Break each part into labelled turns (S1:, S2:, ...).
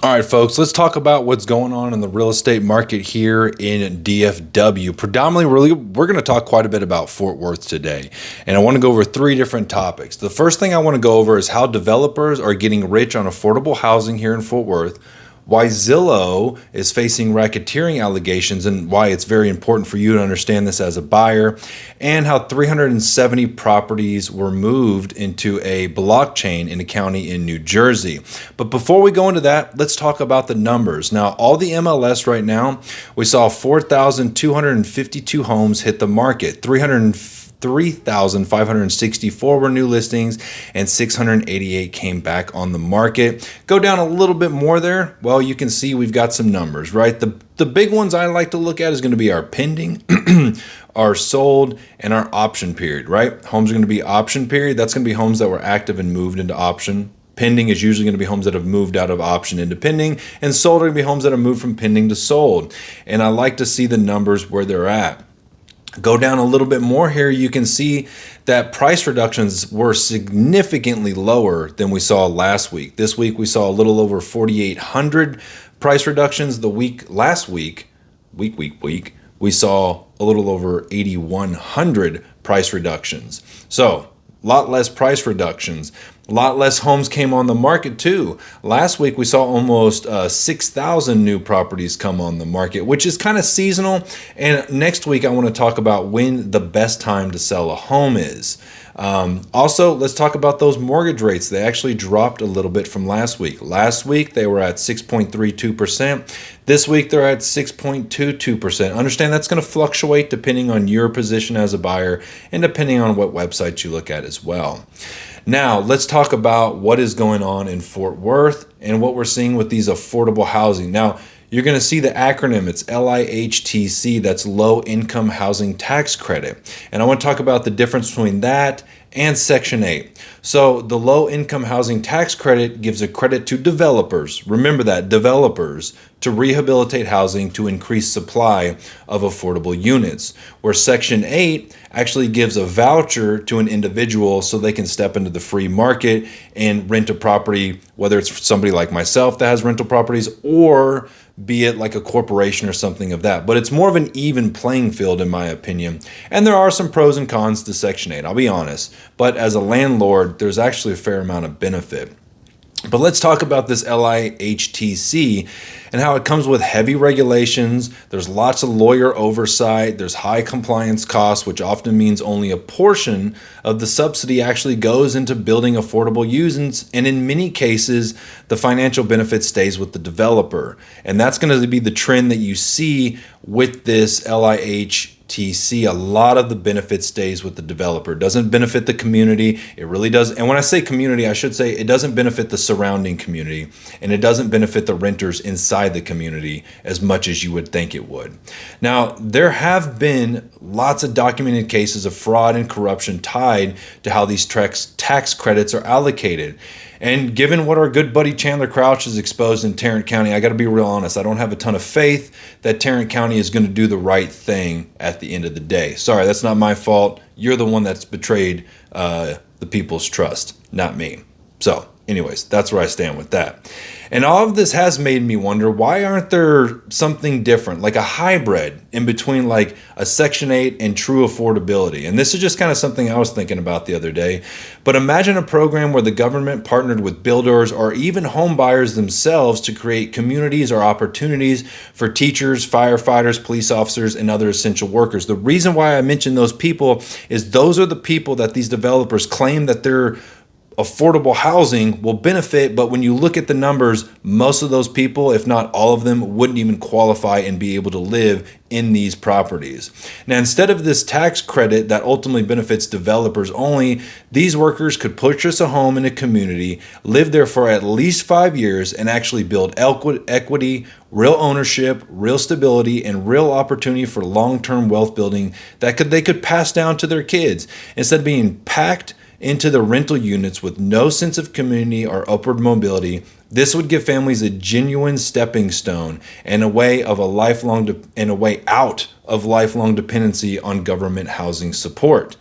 S1: All right, folks, let's talk about what's going on in the real estate market here in DFW. Predominantly, we're going to talk quite a bit about Fort Worth today, and I want to go over 3 different topics. The first thing I want to go over is how developers are getting rich on affordable housing here in Fort Worth, why Zillow is facing racketeering allegations and why it's very important for you to understand this as a buyer, and how 370 properties were moved into a blockchain in a county in New Jersey. But before we go into that, let's talk about the numbers. Now, all the MLS right now, we saw 4,252 homes hit the market, 3,564 were new listings, and 688 came back on the market. Go down a little bit more there. Well, you can see we've got some numbers, right? The big ones I like to look at is going to be our pending, our sold, and our option period, right? Homes are going to be option period. That's going to be homes that were active and moved into option. Pending is usually going to be homes that have moved out of option into pending, and sold are going to be homes that have moved from pending to sold. And I like to see the numbers where they're at. Go down a little bit more here, you can see that price reductions were significantly lower than we saw last week. This week we saw a little over 4,800 price reductions. Last week, we saw a little over 8,100 price reductions. So a lot less price reductions. A lot less homes came on the market too. Last week we saw almost 6,000 new properties come on the market, which is kind of seasonal. And next week I want to talk about when the best time to sell a home is. Also, let's talk about those mortgage rates. They actually dropped a little bit from last week. Last week they were at 6.32%. This week they're at 6.22%. Understand that's going to fluctuate depending on your position as a buyer and depending on what websites you look at as well. Now, let's talk about what is going on in Fort Worth and what we're seeing with these affordable housing. Now, you're going to see the acronym. It's LIHTC. That's Low Income Housing Tax Credit. And I want to talk about the difference between that and Section 8. So the Low Income Housing Tax Credit gives a credit to developers. Remember that, developers, to rehabilitate housing to increase supply of affordable units. Where Section 8 actually gives a voucher to an individual so they can step into the free market and rent a property, whether it's somebody like myself that has rental properties or be it like a corporation or something of that. But it's more of an even playing field in my opinion. And there are some pros and cons to Section 8, I'll be honest. But as a landlord, there's actually a fair amount of benefit. But let's talk about this LIHTC and how it comes with heavy regulations. There's lots of lawyer oversight. There's high compliance costs, which often means only a portion of the subsidy actually goes into building affordable units. And in many cases, the financial benefit stays with the developer. And that's going to be the trend that you see with this LIHTC. A lot of the benefit stays with the developer. It doesn't benefit the community. It really does. And when I say community, I should say it doesn't benefit the surrounding community, and it doesn't benefit the renters inside the community as much as you would think it would. Now, there have been lots of documented cases of fraud and corruption tied to how these tax credits are allocated. And given what our good buddy Chandler Crouch has exposed in Tarrant County, I got to be real honest. I don't have a ton of faith that Tarrant County is going to do the right thing at the end of the day. Sorry, that's not my fault. You're the one that's betrayed the people's trust, not me. So anyways, that's where I stand with that. And all of this has made me wonder, why aren't there something different, like a hybrid in between like a Section 8 and true affordability? And this is just kind of something I was thinking about the other day. But imagine a program where the government partnered with builders or even home buyers themselves to create communities or opportunities for teachers, firefighters, police officers, and other essential workers. The reason why I mention those people is those are the people that these developers claim that they're affordable housing will benefit, but when you look at the numbers, most of those people, if not all of them, wouldn't even qualify and be able to live in these properties. Now, instead of this tax credit that ultimately benefits developers only, these workers could purchase a home in a community, live there for at least 5 years, and actually build equity, real ownership, real stability, and real opportunity for long-term wealth building that they could pass down to their kids instead of being packed into the rental units with no sense of community or upward mobility. This would give families a genuine stepping stone and a way out of lifelong dependency on government housing support.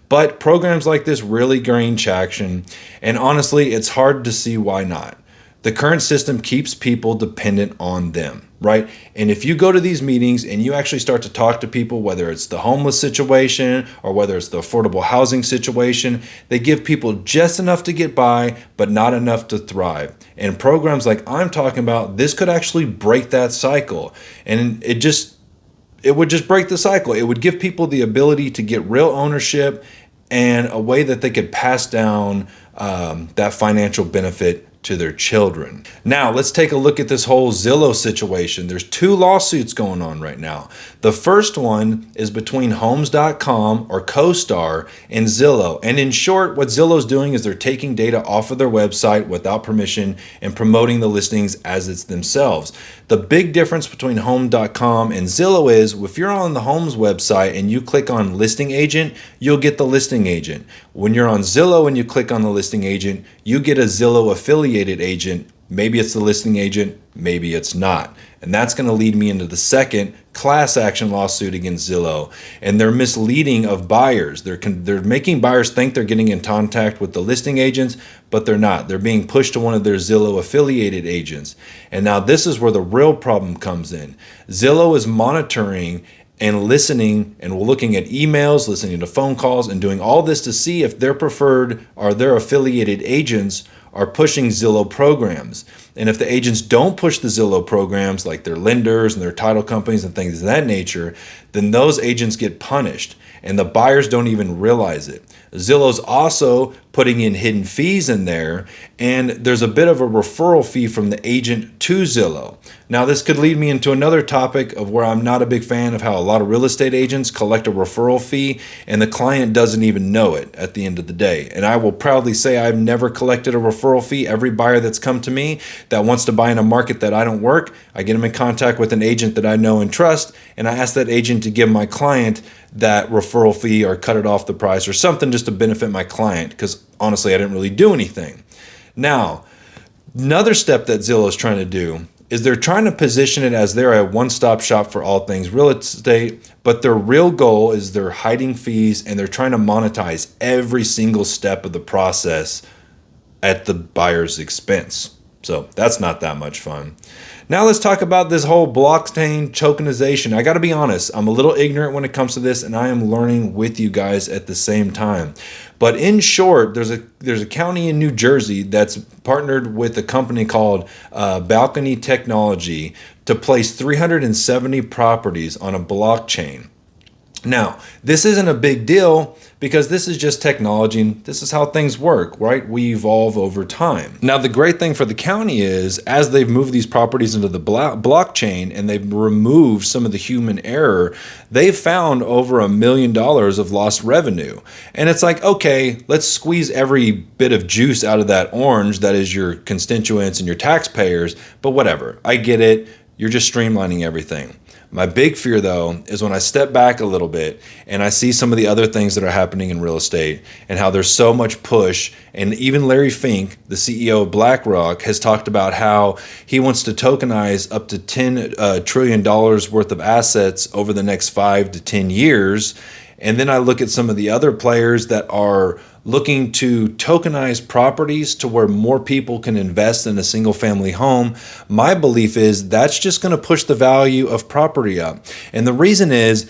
S1: But programs like this really gain traction, and honestly, it's hard to see why not. The current system keeps people dependent on them, right? And if you go to these meetings and you actually start to talk to people, whether it's the homeless situation or whether it's the affordable housing situation, they give people just enough to get by, but not enough to thrive. And programs like I'm talking about, this could actually break that cycle. And it would just break the cycle. It would give people the ability to get real ownership and a way that they could pass down that financial benefit to their children. Now, let's take a look at this whole Zillow situation. There's 2 lawsuits going on right now. The first one is between Homes.com or CoStar and Zillow. And in short, what Zillow's doing is they're taking data off of their website without permission and promoting the listings as it's themselves. The big difference between Home.com and Zillow is if you're on the Homes website and you click on listing agent, you'll get the listing agent. When you're on Zillow and you click on the listing agent, you get a Zillow affiliated agent. Maybe it's the listing agent, maybe it's not. And that's going to lead me into the second class action lawsuit against Zillow. And they're misleading of buyers. They're making buyers think they're getting in contact with the listing agents, but they're not. They're being pushed to one of their Zillow affiliated agents. And now this is where the real problem comes in. Zillow is monitoring and listening and looking at emails, listening to phone calls, and doing all this to see if their preferred or their affiliated agents are pushing Zillow programs. And if the agents don't push the Zillow programs, like their lenders and their title companies and things of that nature, then those agents get punished and the buyers don't even realize it. Zillow's also putting in hidden fees in there, and there's a bit of a referral fee from the agent to Zillow. Now, this could lead me into another topic of where I'm not a big fan of how a lot of real estate agents collect a referral fee and the client doesn't even know it at the end of the day. And I will proudly say I've never collected a referral fee. Every buyer that's come to me that wants to buy in a market that I don't work, I get them in contact with an agent that I know and trust, and I ask that agent to give my client that referral fee or cut it off the price or something just to benefit my client, because honestly, I didn't really do anything. Now, another step that Zillow is trying to do is they're trying to position it as they're a one-stop shop for all things real estate, but their real goal is they're hiding fees and they're trying to monetize every single step of the process at the buyer's expense. So that's not that much fun. Now let's talk about this whole blockchain tokenization. I got to be honest, I'm a little ignorant when it comes to this, and I am learning with you guys at the same time. But in short, there's a county in New Jersey that's partnered with a company called Balcony Technology to place 370 properties on a blockchain. Now, this isn't a big deal because this is just technology and this is how things work, right? We evolve over time. Now, the great thing for the county is as they've moved these properties into the blockchain and they've removed some of the human error, they've found over $1 million of lost revenue. And it's like, okay, let's squeeze every bit of juice out of that orange that is your constituents and your taxpayers, but whatever, I get it. You're just streamlining everything. My big fear, though, is when I step back a little bit and I see some of the other things that are happening in real estate and how there's so much push. And even Larry Fink, the CEO of BlackRock, has talked about how he wants to tokenize up to $10 trillion worth of assets over the next 5 to 10 years. And then I look at some of the other players that are looking to tokenize properties to where more people can invest in a single family home. My belief is that's just going to push the value of property up. And the reason is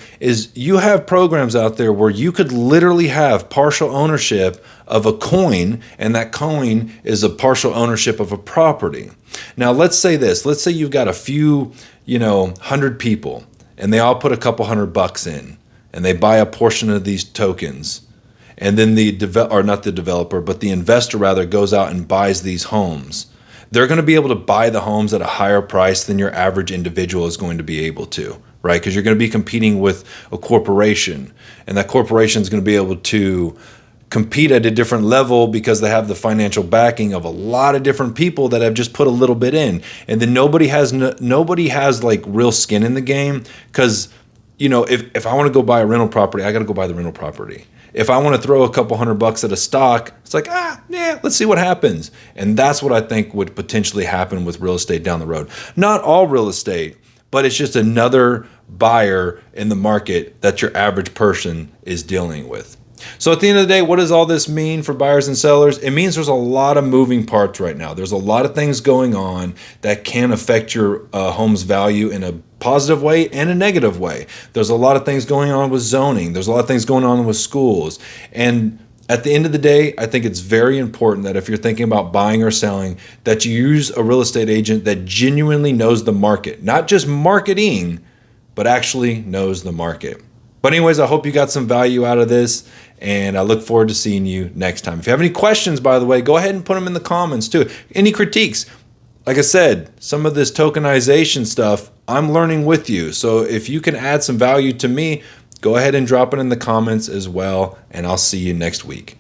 S1: you have programs out there where you could literally have partial ownership of a coin, and that coin is a partial ownership of a property. Now, let's say this. Let's say you've got a few, 100 people, and they all put a couple $100 in, and they buy a portion of these tokens. And then the investor rather goes out and buys these homes. They're going to be able to buy the homes at a higher price than your average individual is going to be able to, right? Because you're going to be competing with a corporation, and that corporation is going to be able to compete at a different level because they have the financial backing of a lot of different people that have just put a little bit in. And then nobody has like real skin in the game, because if I want to go buy a rental property, I got to go buy the rental property. If I want to throw a couple $100 at a stock, it's like, let's see what happens. And that's what I think would potentially happen with real estate down the road. Not all real estate, but it's just another buyer in the market that your average person is dealing with. So at the end of the day, what does all this mean for buyers and sellers? It means there's a lot of moving parts right now. There's a lot of things going on that can affect your home's value in a positive way and a negative way. There's a lot of things going on with zoning. There's a lot of things going on with schools. And at the end of the day, I think it's very important that if you're thinking about buying or selling, that you use a real estate agent that genuinely knows the market, not just marketing, but actually knows the market. But anyways, I hope you got some value out of this, and I look forward to seeing you next time. If you have any questions, by the way, go ahead and put them in the comments too. Any critiques? Like I said, some of this tokenization stuff, I'm learning with you. So if you can add some value to me, go ahead and drop it in the comments as well, and I'll see you next week.